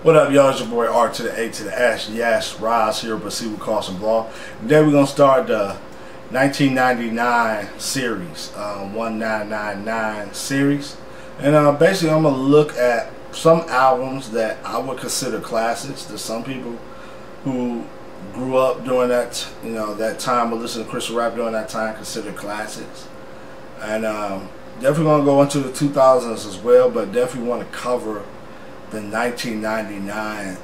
What up, y'all? It's your boy R to the A to the S. Yes, Roz here, but see we call some ball. Today we're gonna start the 1999 series, 1999 series, and basically I'm gonna look at some albums that I would consider classics. There's some people who grew up during that, that time, or listened to Christian rap during that time, consider classics, and definitely gonna go into the 2000s as well, but definitely want to cover the 1999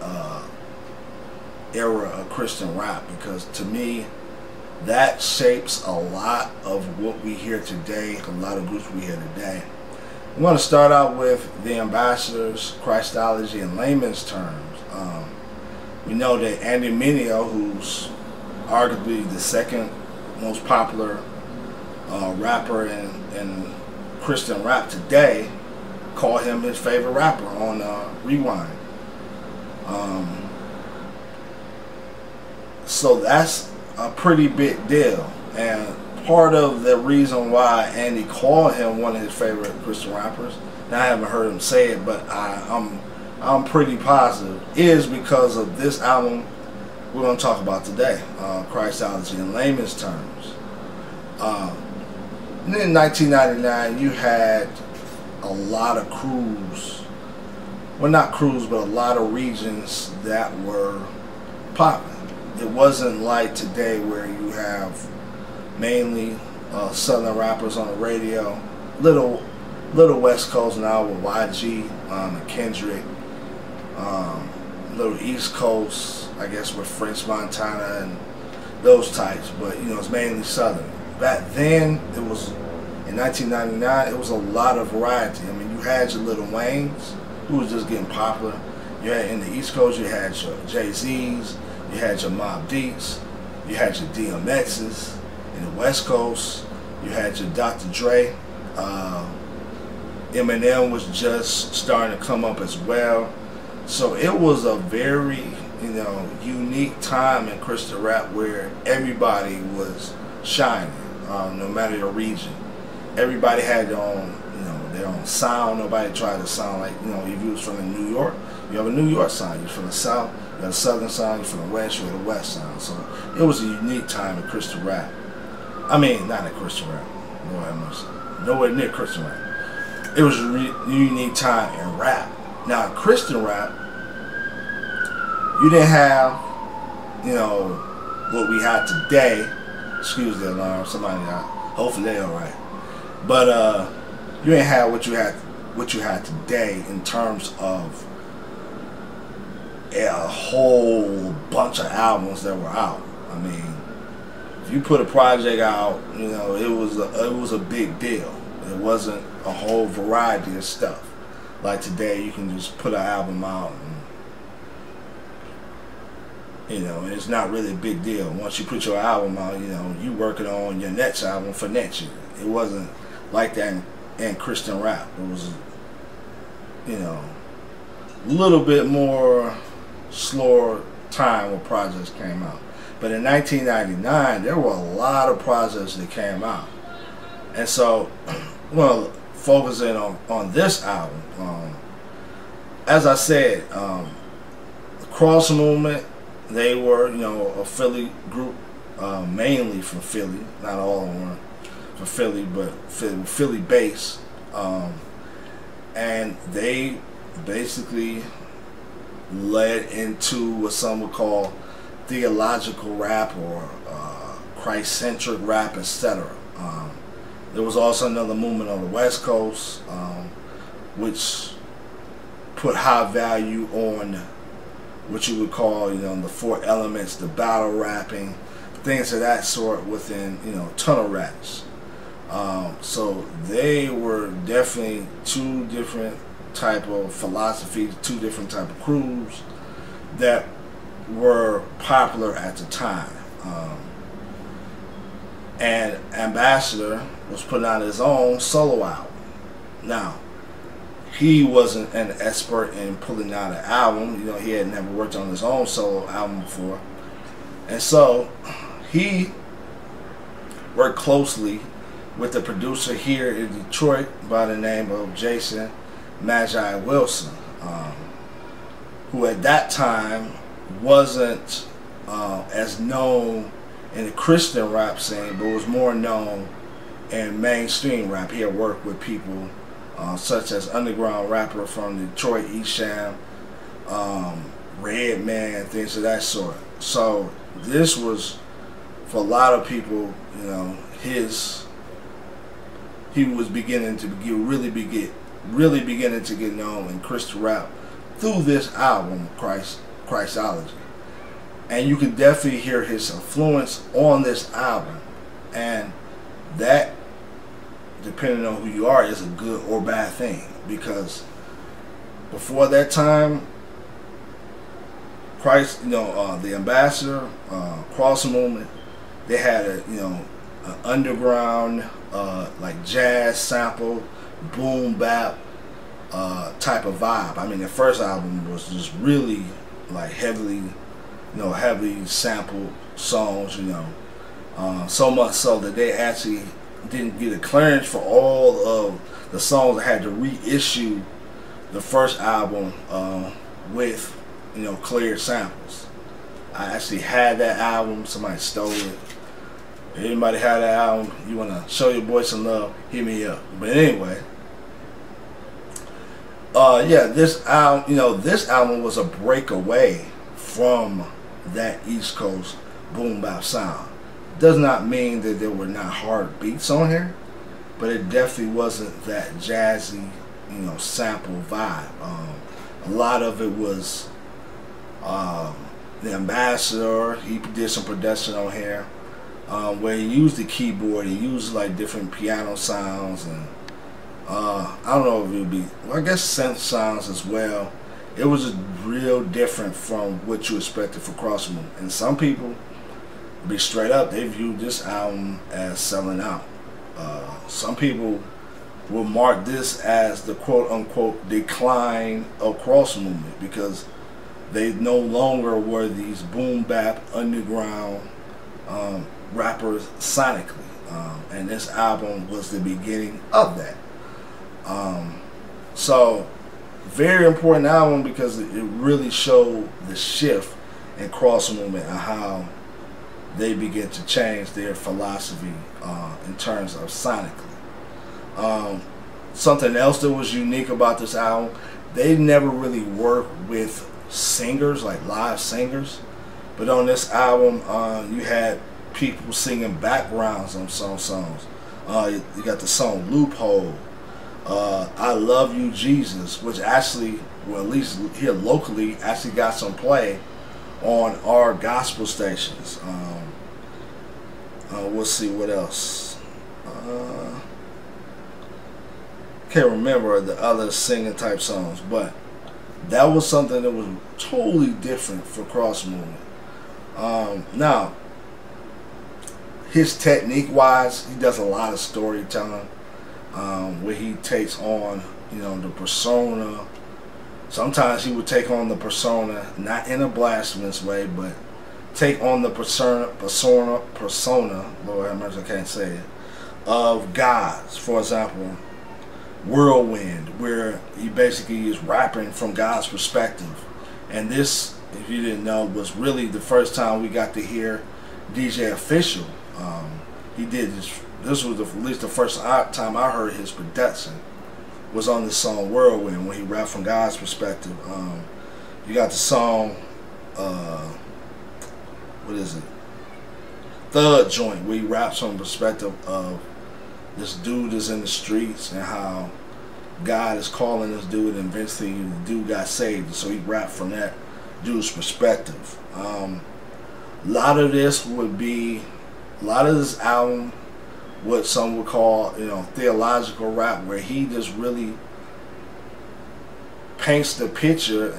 era of Christian rap, because to me that shapes a lot of what we hear today, a lot of groups we hear today. I'm going to start out with the Ambassadors, Christology, and Laymen's Terms. We know that Andy Mineo, who's arguably the second most popular rapper in Christian rap today, called him his favorite rapper on Rewind. So that's a pretty big deal, and part of the reason why Andy called him one of his favorite Christian rappers, and I haven't heard him say it, but I'm pretty positive, is because of this album we're going to talk about today, Christology and Laymen's Terms. And in 1999 you had a lot of crews, well, not crews, but a lot of regions that were popping. It wasn't like today where you have mainly southern rappers on the radio, little West Coast now with YG and Kendrick, little East Coast, I guess, with French Montana and those types, but it's mainly southern. Back then, it was, in 1999, it was a lot of variety. I mean, you had your Lil Waynes, who was just getting popular. You had, in the East Coast, you had your Jay-Z's, you had your Mobb Deeps, you had your DMX's. In the West Coast, you had your Dr. Dre. Eminem was just starting to come up as well. So it was a very, unique time in Christian rap where everybody was shining, no matter your region. Everybody had their own sound. Nobody tried to sound like, if you was from New York, you have a New York sound. You're from the South, you have a Southern sound. You're from the West, you have a West sound. So it was a unique time in Christian rap. I mean, not in Christian rap, nowhere near Christian rap. It was a unique time in rap. Now, in Christian rap, you didn't have, what we have today. Excuse the alarm, somebody got, hopefully they alright. But you didn't have what you had today in terms of a whole bunch of albums that were out. I mean, if you put a project out, it was a big deal. It wasn't a whole variety of stuff. Like today, you can just put an album out, and it's not really a big deal. Once you put your album out, you working on your next album for next year. It wasn't like that in Christian rap. It was, a little bit more slower time when projects came out. But in 1999, there were a lot of projects that came out. And so, well, focusing on this album, as I said, the Cross Movement, they were, a Philly group, mainly from Philly. Not all of them were from Philly, but Philly based. And they basically led into what some would call theological rap or Christ-centric rap, etc. There was also another movement on the West Coast, which put high value on what you would call, the four elements, the battle rapping, things of that sort within, tunnel raps. So they were definitely two different type of philosophies, two different type of crews that were popular at the time. And Ambassador was putting out his own solo album. Now, he wasn't an expert in pulling out an album. He had never worked on his own solo album before. And so he worked closely with the producer here in Detroit by the name of Jason Magi Wilson, who at that time wasn't as known in the Christian rap scene, but was more known in mainstream rap. He had worked with people such as underground rapper from Detroit, Esham, Redman, things of that sort. So this was, for a lot of people, you know, he was beginning to really beginning to get known in Christian rap through this album, Christology. And you can definitely hear his influence on this album, and that, depending on who you are, is a good or bad thing, because before that time, Christ, you know, the Ambassador, Cross Movement, they had a, you know, an underground like jazz sample, boom bap type of vibe. I mean, the first album was just really like heavily sampled songs, you know, so much so that they actually didn't get a clearance for all of the songs that had to reissue the first album with, you know, cleared samples. I actually had that album. Somebody stole it. If anybody had that album, you want to show your boy some love, hit me up. But anyway, yeah, this album, you know, this album was a breakaway from that East Coast boom bap sound. Does not mean that there were not hard beats on here, but it definitely wasn't that jazzy, you know, sample vibe. A lot of it was the Ambassador. He did some production on here where he used the keyboard. He used like different piano sounds, and I don't know if it would be, well, I guess synth sounds as well. It was just real different from what you expected for Cross Movement. And some people, to be straight up, they viewed this album as selling out. Some people will mark this as the quote-unquote decline of Cross Movement, because they no longer were these boom bap underground rappers sonically, and this album was the beginning of that. So very important album, because it really showed the shift in Cross Movement and how they began to change their philosophy in terms of sonically. Something else that was unique about this album, they never really worked with singers, like live singers, but on this album you had people singing backgrounds on some songs. You got the song Loophole, I Love You Jesus, which actually, well, at least here locally, actually got some play on our gospel stations. We'll see what else. Can't remember the other singing type songs, but that was something that was totally different for Cross Movement. Now, his technique wise, he does a lot of storytelling, where he takes on, you know, the persona. Sometimes he would take on the persona, not in a blasphemous way, but take on the persona, Lord have mercy, I can't say it, of gods. For example, Whirlwind, where he basically is rapping from God's perspective. And this, if you didn't know, was really the first time we got to hear DJ Official. He did this was at least the first time I heard his production was on this song Whirlwind, when he rapped from God's perspective. You got the song, what is it? Thug Joint, where he raps from the perspective of this dude is in the streets and how God is calling this dude, and eventually the dude got saved. So he rapped from that dude's perspective. A lot of this album, what some would call, you know, theological rap, where he just really paints the picture.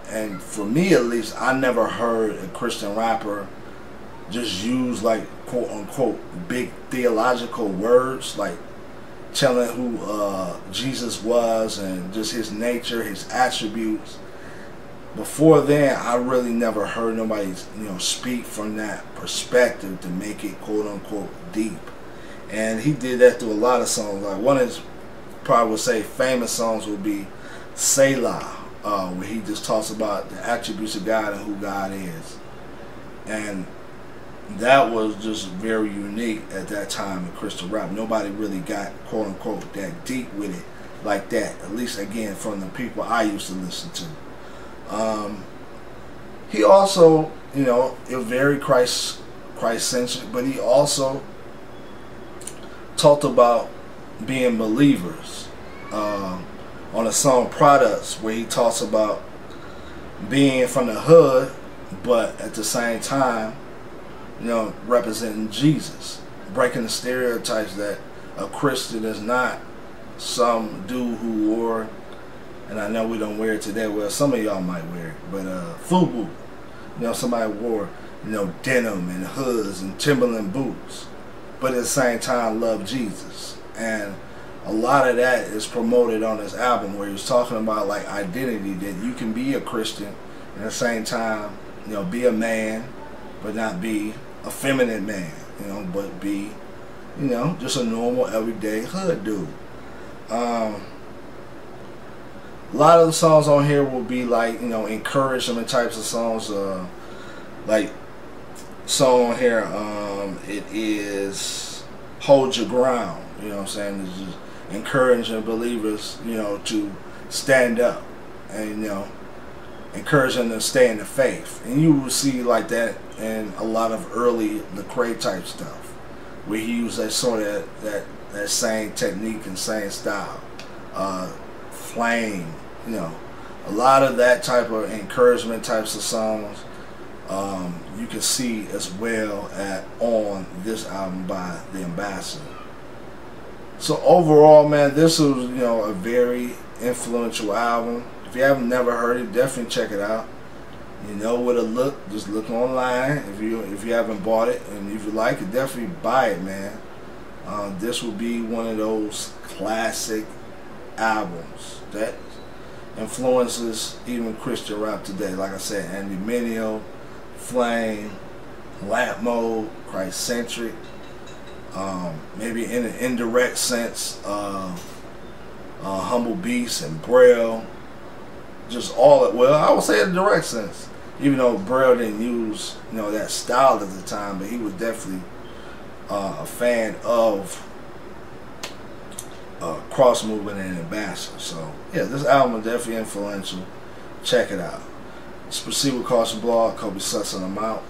And for me at least, I never heard a Christian rapper just use like quote unquote big theological words, like telling who Jesus was and just his nature, his attributes. Before then, I really never heard nobody, you know, speak from that perspective to make it quote unquote deep. And he did that through a lot of songs. Like one of his, probably would say, famous songs would be Selah, where he just talks about the attributes of God and who God is. And that was just very unique at that time in Christian rap. Nobody really got, quote unquote, that deep with it like that. At least, again, from the people I used to listen to. He also, you know, is very Christ-centric, but he also talked about being believers. On the song Products, where he talks about being from the hood, but at the same time, you know, representing Jesus, breaking the stereotypes that a Christian is not some dude who wore, and I know we don't wear it today, well, some of y'all might wear it, but FUBU, you know, somebody wore, you know, denim and hoods and Timberland boots, but at the same time love Jesus. And a lot of that is promoted on this album, where he's talking about like identity, that you can be a Christian and at the same time, you know, be a man, but not be a feminine man, you know, but be, you know, just a normal everyday hood dude. A lot of the songs on here will be like, you know, encouragement types of songs. Like song here, it is Hold Your Ground. You know what I'm saying? It's just encouraging believers, you know, to stand up and, you know, encourage them to stay in the faith. And you will see like that in a lot of early Lecrae type stuff, where he used that sort of that same technique and same style. Flame, you know, a lot of that type of encouragement types of songs you can see as well on this album by The Ambassador. So overall, man, this was, you know, a very influential album. If you haven't never heard it, definitely check it out. You know where to look. Just look online. If you haven't bought it, and if you like it, definitely buy it, man. This will be one of those classic albums that influences even Christian rap today. Like I said, Andy Mineo, Flame, Lamp Mode, Christ-centric. Maybe in an indirect sense, Humble Beast and Braille. Just all it. Well, I would say in a direct sense, even though Braille didn't use, you know, that style at the time, but he was definitely a fan of Cross Movement and Ambassador. So yeah, this album is definitely influential. Check it out. Let's proceed with Caution Blog. Kobe Sutton, I'm out.